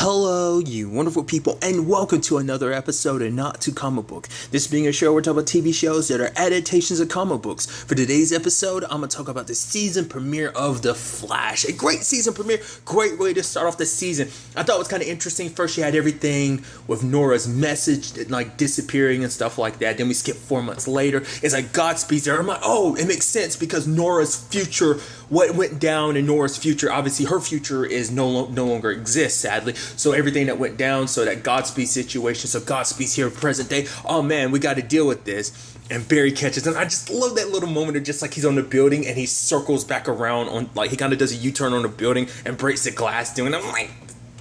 Hello, you wonderful people, and welcome to another episode of Not to Comic Book. This being a show, we're talking about TV shows that are adaptations of comic books. For today's episode, I'm going to talk about the season premiere of The Flash. A great season premiere, great way to start off the season. I thought it was kind of interesting. First, you had everything with Nora's message, like disappearing and stuff like that. Then we skip 4 months later. It's like Godspeed's there. I'm like, oh, it makes sense because Nora's future, what went down in Nora's future, obviously her future is no longer exists, sadly. So everything that went down, so that Godspeed situation, so Godspeed's here present day. Oh man, we got to deal with this. And Barry catches him. I just love that little moment of just like he's on the building and he circles back around on, like he kind of does a U-turn on the building and breaks the glass doing. I'm like,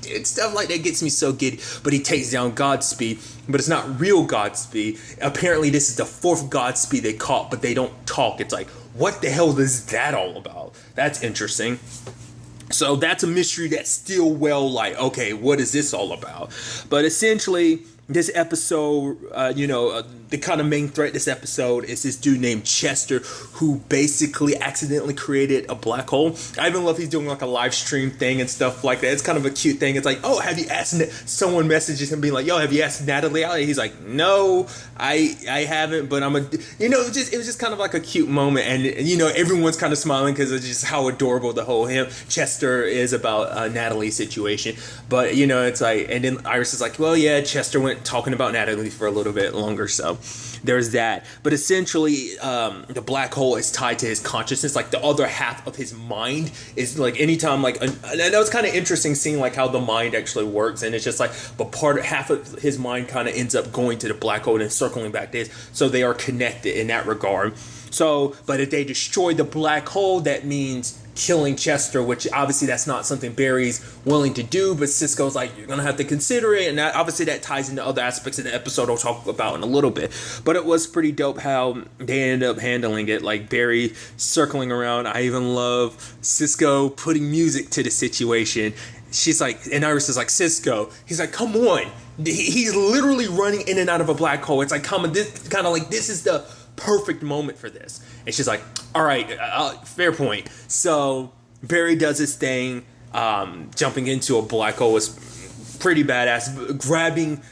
dude, stuff like that gets me so giddy. But he takes down Godspeed, but it's not real Godspeed. Apparently this is the fourth Godspeed they caught, but they don't talk. It's like, what the hell is that all about? That's interesting. So that's a mystery that's still okay, what is this all about? But essentially, this episode, the kind of main threat this episode is this dude named Chester who basically accidentally created a black hole. I even love he's doing like a live stream thing and stuff like that. It's kind of a cute thing. It's like, oh, have you asked? Someone messages him being like, yo, have you asked Natalie out? He's like, no, I haven't, but it was just kind of like a cute moment, and everyone's kind of smiling because it's just how adorable the whole Chester is about Natalie's situation. But it's like, and then Iris is like, well, yeah, Chester went talking about Natalie for a little bit longer, so there's that. But essentially, the black hole is tied to his consciousness. Like the other half of his mind is like anytime, like I know it's kind of interesting seeing like how the mind actually works, and it's just like, but half of his mind kind of ends up going to the black hole and circling back to his, so they are connected in that regard. So, but if they destroy the black hole, that means killing Chester, which obviously that's not something Barry's willing to do, but Cisco's like, you're gonna have to consider it, and obviously that ties into other aspects of the episode I'll talk about in a little bit. But it was pretty dope how they ended up handling it, like Barry circling around. I even love Cisco putting music to the situation. She's like, and Iris is like, Cisco, he's like, come on, he's literally running in and out of a black hole. It's like, this is the perfect moment for this. And she's like, all right, fair point. So Barry does his thing, jumping into a black hole is pretty badass, grabbing,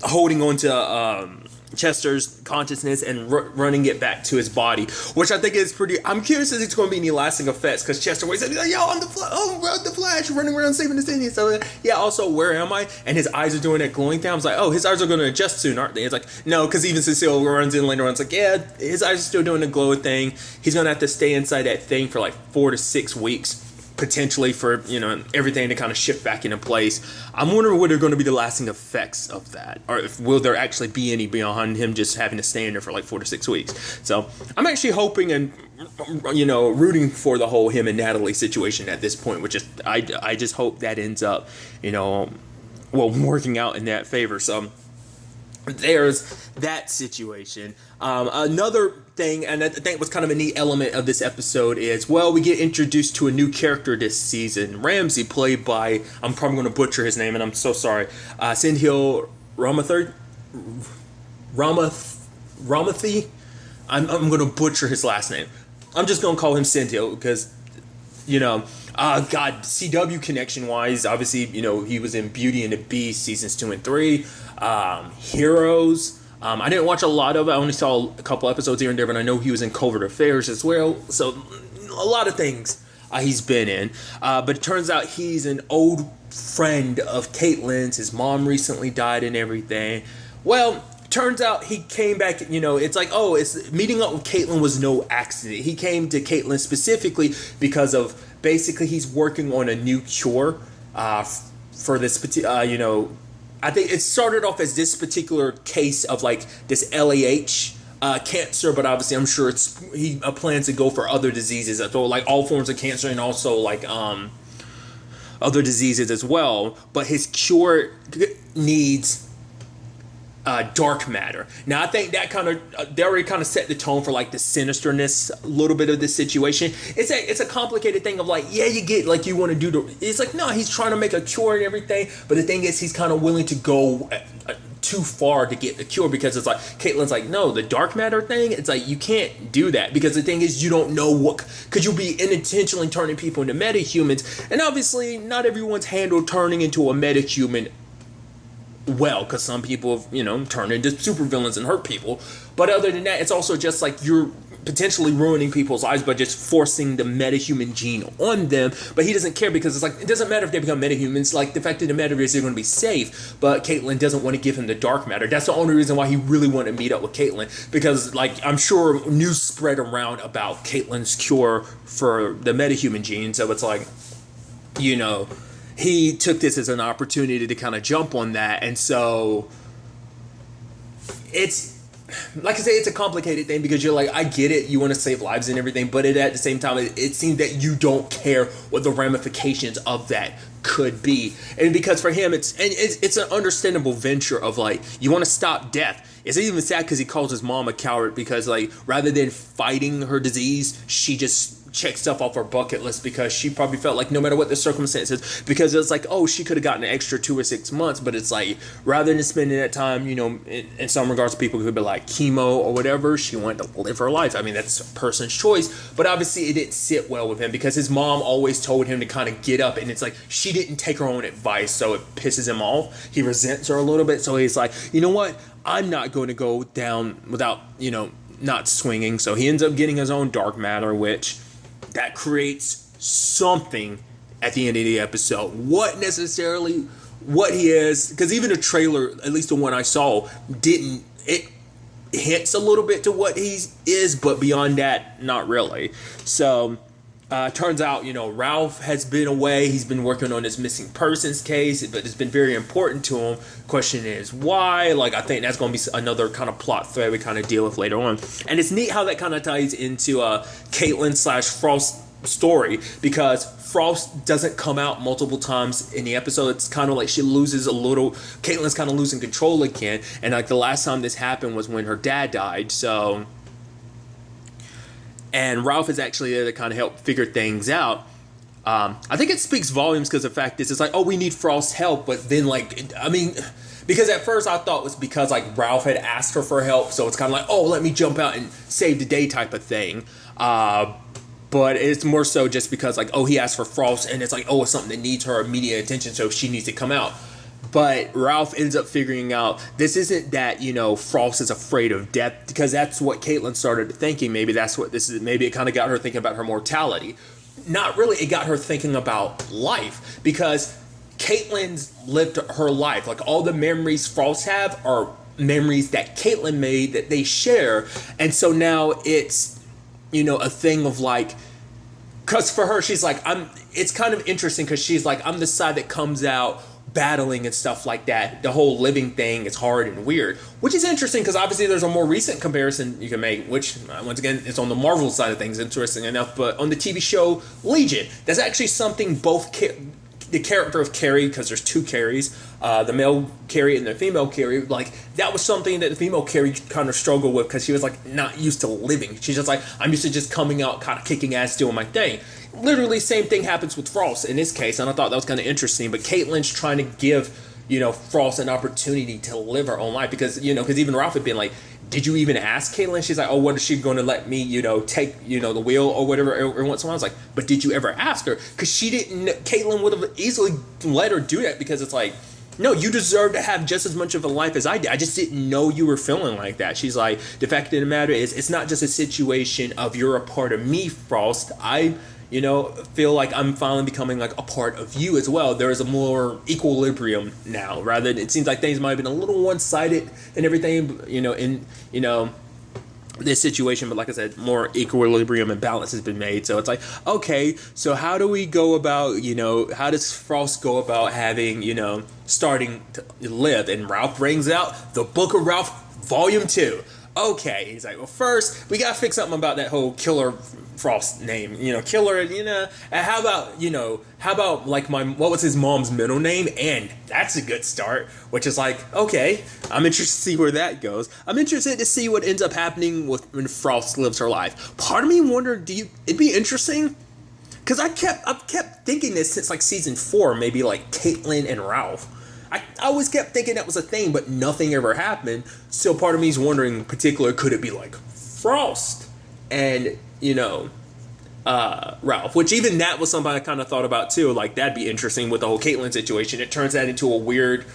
holding on to Chester's consciousness and running it back to his body, which I think is pretty. I'm curious if it's going to be any lasting effects, because Chester wakes up, he's like, yo, I'm the Flash, running around saving the city. So yeah, also, where am I? And his eyes are doing that glowing thing. I was like, oh, his eyes are going to adjust soon, aren't they? It's like, no, because even Cecile runs in later on. It's like, yeah, his eyes are still doing the glow thing. He's going to have to stay inside that thing for like 4 to 6 weeks. Potentially for, everything to kind of shift back into place. I'm wondering what are going to be the lasting effects of that, or will there actually be any beyond him just having to stay in there for like 4 to 6 weeks. So I'm actually hoping and, rooting for the whole him and Natalie situation at this point, which is, I just hope that ends up, working out in that favor. So there's that situation. Another thing, and I think was kind of a neat element of this episode is, we get introduced to a new character this season. Ramsey, played by, I'm probably going to butcher his name, and I'm so sorry, Sindhil Ramathi. I'm going to butcher his last name. I'm just going to call him Sindhil because, CW connection wise, obviously, he was in Beauty and the Beast seasons 2 and 3, Heroes. I didn't watch a lot of it. I only saw a couple episodes here and there, but I know he was in Covert Affairs as well. So a lot of things he's been in. But it turns out he's an old friend of Caitlyn's. His mom recently died and everything. Well, turns out he came back, it's like, it's meeting up with Caitlyn was no accident. He came to Caitlyn specifically because of, basically, he's working on a new cure for this particular, I think it started off as this particular case of like this LAH cancer, but obviously I'm sure he plans to go for other diseases, so like all forms of cancer and also like other diseases as well. But his cure needs dark matter. Now I think that they already kind of set the tone for like the sinisterness a little bit of this situation. It's a complicated thing of like, yeah, you get like you want to do it's like, no, he's trying to make a cure and everything, but the thing is he's kind of willing to go too far to get the cure, because it's like Caitlyn's like, no, the dark matter thing, it's like you can't do that, because the thing is, you don't know what, because you'll be unintentionally turning people into metahumans, and obviously not everyone's handled turning into a metahuman well, because some people have, turn into supervillains and hurt people. But other than that, it's also just like you're potentially ruining people's lives by just forcing the metahuman gene on them. But he doesn't care, because it's like, it doesn't matter if they become metahumans. Like, the fact of the matter is they're going to be safe. But Caitlyn doesn't want to give him the dark matter. That's the only reason why he really wanted to meet up with Caitlyn, because like, I'm sure news spread around about Caitlyn's cure for the metahuman gene. So it's like, he took this as an opportunity to kind of jump on that. And so it's, like I say, it's a complicated thing, because you're like, I get it, you want to save lives and everything, but at the same time, it seems that you don't care what the ramifications of that could be. And because for him, it's an understandable venture of like, you want to stop death. It's even sad because he calls his mom a coward, because like, rather than fighting her disease, she just check stuff off her bucket list, because she probably felt like no matter what the circumstances, because it's like, oh, she could have gotten an extra 2 or 6 months, but it's like, rather than spending that time, in some regards, people could be like chemo or whatever, she wanted to live her life. I mean, that's a person's choice, but obviously it didn't sit well with him, because his mom always told him to kind of get up, and it's like, she didn't take her own advice, so it pisses him off. He resents her a little bit, so he's like, you know what, I'm not going to go down without, not swinging. So he ends up getting his own dark matter, which that creates something at the end of the episode. What he is, because even the trailer, at least the one I saw, it hints a little bit to what he is, but beyond that, not really. So turns out, Ralph has been away. He's been working on this missing persons case, but it's been very important to him. Question is why? Like, I think that's going to be another kind of plot thread we kind of deal with later on. And it's neat how that kind of ties into Caitlyn/Frost's story, because Frost doesn't come out multiple times in the episode. It's kind of like she loses a little. Caitlyn's kind of losing control again. And like, the last time this happened was when her dad died. So. And Ralph is actually there to kind of help figure things out. I think it speaks volumes, because the fact is, it's like, oh, we need Frost's help. But then, because at first I thought it was because, like, Ralph had asked her for help. So it's kind of like, oh, let me jump out and save the day type of thing. But it's more so just because, like, oh, he asked for Frost. And it's like, oh, it's something that needs her immediate attention. So she needs to come out. But Ralph ends up figuring out this isn't that, Frost is afraid of death, because that's what Caitlyn started thinking. Maybe that's what this is. Maybe it kind of got her thinking about her mortality. Not really. It got her thinking about life, because Caitlyn's lived her life. Like, all the memories Frost have are memories that Caitlyn made that they share. And so now it's, a thing of like, because for her, she's like, it's kind of interesting, because she's like, I'm the side that comes out battling and stuff like that. The whole living thing is hard and weird, which is interesting, because obviously there's a more recent comparison you can make, which once again, it's on the Marvel side of things, interesting enough, but on the TV show Legion, that's actually something both the character of Carrie, because there's two Carries, the male Carrie and the female Carrie, like, that was something that the female Carrie kind of struggled with, because she was like not used to living. She's just like, I'm used to just coming out, kind of kicking ass, doing my thing. Literally same thing happens with Frost in this case, and I thought that was kind of interesting. But Caitlyn's trying to give, Frost an opportunity to live her own life, because, because even Ralph had been like, did you even ask Caitlyn? She's like, oh, what is she going to let me, take, the wheel or whatever every once in a while? I was like, but did you ever ask her? Because Caitlyn would have easily let her do that, because it's like, no, you deserve to have just as much of a life as I did. I just didn't know you were feeling like that. She's like, the fact of the matter is, it's not just a situation of you're a part of me, Frost. I feel like I'm finally becoming like a part of you as well. There is a more equilibrium now, rather than, it seems like things might have been a little one-sided and everything, in this situation, but like I said, more equilibrium and balance has been made. So it's like, okay, so how do we go about, how does Frost go about having, starting to live? And Ralph brings out the Book of Ralph, Volume 2. Okay, he's like, well, first, we gotta fix something about that whole Killer Frost name, Killer, and how about like what was his mom's middle name? And that's a good start, which is like, okay, I'm interested to see where that goes. I'm interested to see what ends up happening when Frost lives her life. Part of me wondered, it'd be interesting, because I've kept thinking this since like season 4, maybe like Caitlyn and Ralph. I always kept thinking that was a thing, but nothing ever happened. So part of me is wondering, in particular, could it be like Frost and, Ralph? Which even that was something I kind of thought about too. Like, that'd be interesting with the whole Caitlyn situation. It turns that into a weird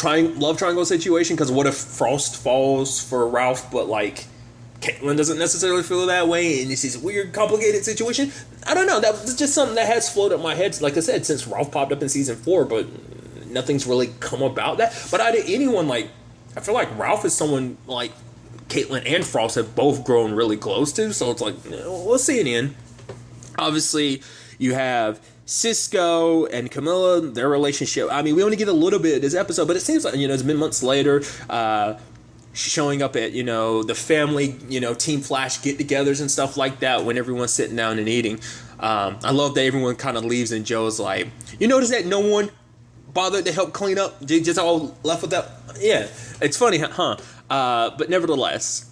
love triangle situation, because what if Frost falls for Ralph, but like Caitlyn doesn't necessarily feel that way, and it's this weird, complicated situation? I don't know. That was just something that has floated up my head, like I said, since Ralph popped up in season 4, but nothing's really come about that. But out of anyone, like, I feel like Ralph is someone like Caitlyn and Frost have both grown really close to, so it's like, we'll see in the end. Obviously, you have Cisco and Camilla, their relationship. I mean, we only get a little bit of this episode, but it seems like, it's been months later. Showing up at, the family, Team Flash get-togethers and stuff like that when everyone's sitting down and eating. I love that everyone kind of leaves and Joe's like, you notice that no one bothered to help clean up? They just all left with that? Yeah, it's funny, huh? But nevertheless.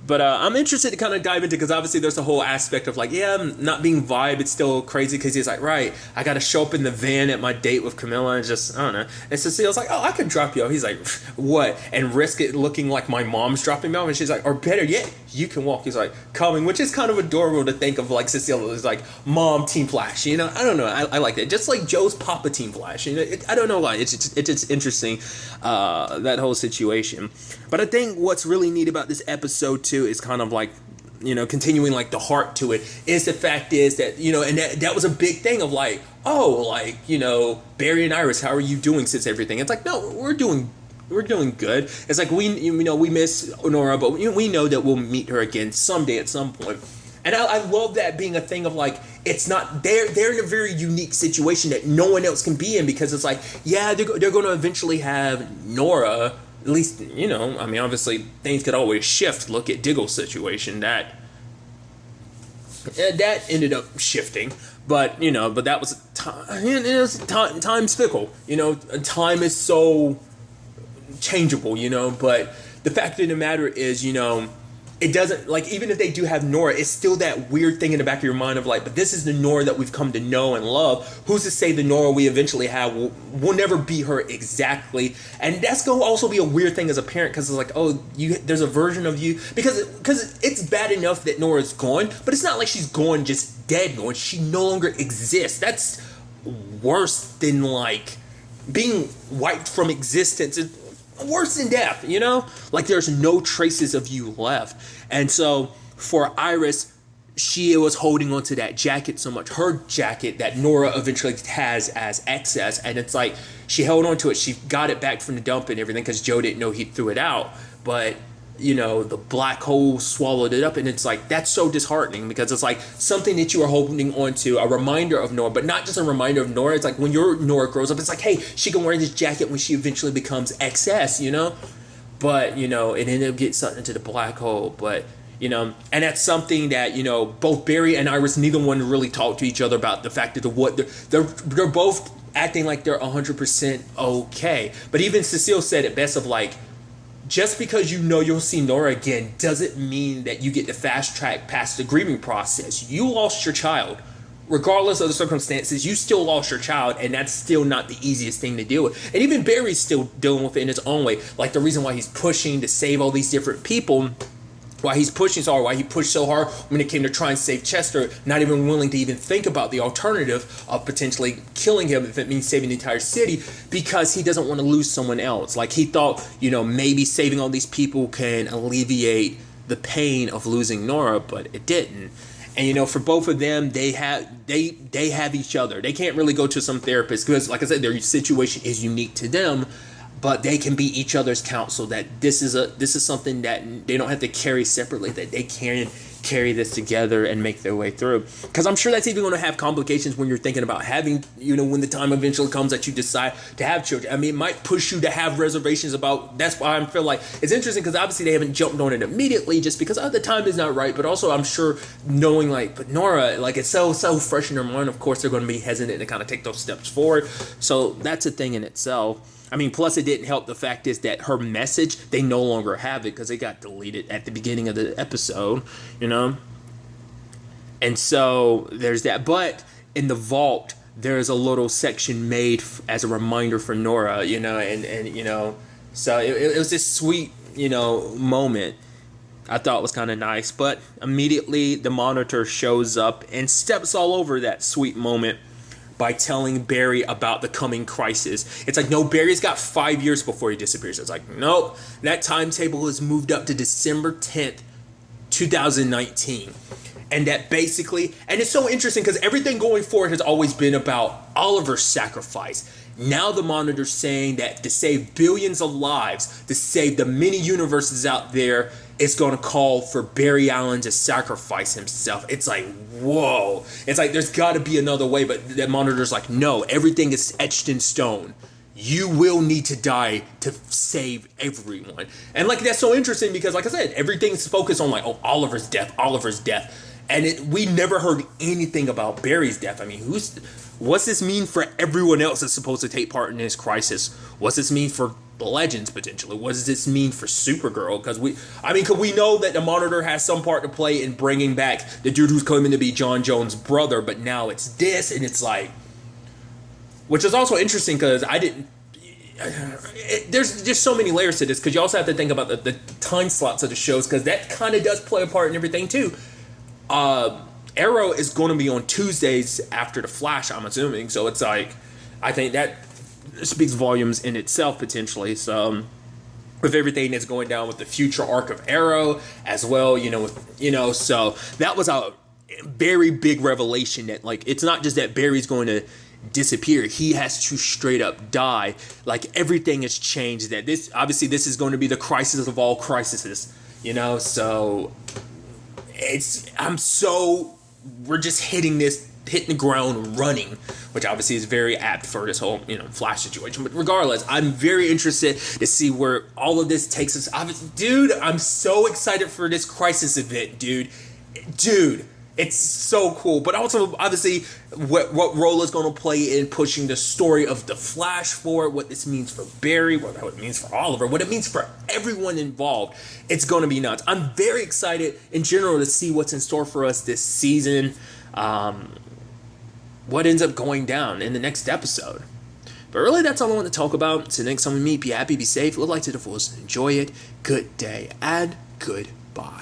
But I'm interested to kind of dive into, because obviously there's the whole aspect of like, not being vibe. It's still crazy because he's like, right, I got to show up in the van at my date with Camilla and just, I don't know. And Cecile's like, oh, I could drop you off. He's like, what? And risk it looking like my mom's dropping me off. And she's like, or better yet, you can walk. He's like, coming, which is kind of adorable to think of, like Cecile is like mom Team Flash. I don't know. I like that. Just like Joe's papa Team Flash. I don't know why. It's just interesting, that whole situation. But I think what's really neat about this episode too is kind of like, continuing like the heart to it, is the fact is that, and that was a big thing of like, oh, like, Barry and Iris, how are you doing since everything? It's like, no, we're doing good. It's like, we miss Nora, but we know that we'll meet her again someday at some point. And I love that being a thing of like, it's not, they're in a very unique situation that no one else can be in, because it's like, yeah, they're going to eventually have Nora. At least, obviously things could always shift. Look at Diggle's situation. That ended up shifting. But, but that was time. Time's fickle. Time is so changeable, But the fact of the matter is, it doesn't, like, even if they do have Nora, it's still that weird thing in the back of your mind of like, but this is the Nora that we've come to know and love. Who's to say the Nora we eventually have will never be her exactly? And that's going to also be a weird thing as a parent, because it's like, oh, there's a version of you, because it's bad enough that Nora's gone, but it's not like she's gone, just dead gone. She no longer exists. That's worse than like being wiped from existence. Worse than death, like there's no traces of you left. And so for Iris, she was holding on to that jacket so much, her jacket that Nora eventually has as excess, and it's like she held on to it. She got it back from the dump and everything because Joe didn't know he threw it out, but the black hole swallowed it up, and it's like, that's so disheartening, because it's like something that you are holding on to, a reminder of Nora, but not just a reminder of Nora. It's like when your Nora grows up, it's like, hey, she can wear this jacket when she eventually becomes XS, but it ended up getting sucked into the black hole. But and that's something that both Barry and Iris, neither one really talked to each other about, the fact that what they're both acting like they're 100% okay. But even Cecile said it best of like, just because you'll see Nora again doesn't mean that you get to fast track past the grieving process. You lost your child. Regardless of the circumstances, you still lost your child, and that's still not the easiest thing to deal with. And even Barry's still dealing with it in his own way. Like the reason why he's pushing to save all these different people, why he pushed so hard when it came to try and save Chester, not even willing to even think about the alternative of potentially killing him if it means saving the entire city, because he doesn't want to lose someone else. Like he thought, maybe saving all these people can alleviate the pain of losing Nora, but it didn't. And for both of them, they have each other. They can't really go to some therapist because, like I said, their situation is unique to them. But they can be each other's counsel. That this is something that they don't have to carry separately. That they can carry this together and make their way through. Because I'm sure that's even going to have complications when you're thinking about having, when the time eventually comes that you decide to have children. I mean, it might push you to have reservations about. That's why I feel like it's interesting, because obviously they haven't jumped on it immediately just because the time is not right. But also I'm sure knowing but Nora, like it's so fresh in their mind. Of course they're going to be hesitant to kind of take those steps forward. So that's a thing in itself. I mean, plus it didn't help. The fact is that her message, they no longer have it because it got deleted at the beginning of the episode, And so there's that. But in the vault, there's a little section made as a reminder for Nora, and so it was this sweet, moment. I thought was kind of nice, but immediately the Monitor shows up and steps all over that sweet moment by telling Barry about the coming crisis. It's like, no, Barry's got 5 years before he disappears. It's like, nope, that timetable is moved up to December 10th, 2019. And that basically, and it's so interesting because everything going forward has always been about Oliver's sacrifice. Now the Monitor's saying that to save billions of lives, to save the many universes out there, it's going to call for Barry Allen to sacrifice himself. It's like, whoa. It's like, there's got to be another way, but the Monitor's like, no, everything is etched in stone. You will need to die to save everyone. And like, that's so interesting because, like I said, everything's focused on like, oh, Oliver's death. And we never heard anything about Barry's death. I mean, what's this mean for everyone else that's supposed to take part in this crisis? What's this mean for the Legends potentially? What does this mean for Supergirl? Because we know that the Monitor has some part to play in bringing back the dude who's coming to be John Jones' brother, but now it's this, and it's like, which is also interesting because there's just so many layers to this, because you also have to think about the time slots of the shows, because that kind of does play a part in everything too. Arrow is going to be on Tuesdays after the Flash, I'm assuming, so it's like, I think that speaks volumes in itself potentially. So with everything that's going down with the future arc of Arrow as well, so that was a very big revelation that, like, it's not just that Barry's going to disappear, he has to straight up die. Like, everything has changed, that this is going to be the crisis of all crises, so we're just hitting the ground running, which obviously is very apt for this whole, Flash situation. But regardless, I'm very interested to see where all of this takes us. Dude, I'm so excited for this crisis event, dude. It's so cool. But also, obviously, what role is going to play in pushing the story of the Flash forward, what this means for Barry, what it means for Oliver, what it means for everyone involved. It's going to be nuts. I'm very excited in general to see what's in store for us this season. What ends up going down in the next episode. But really, that's all I want to talk about. Until next time we meet, be happy, be safe, live life to the fullest, enjoy it. Good day and good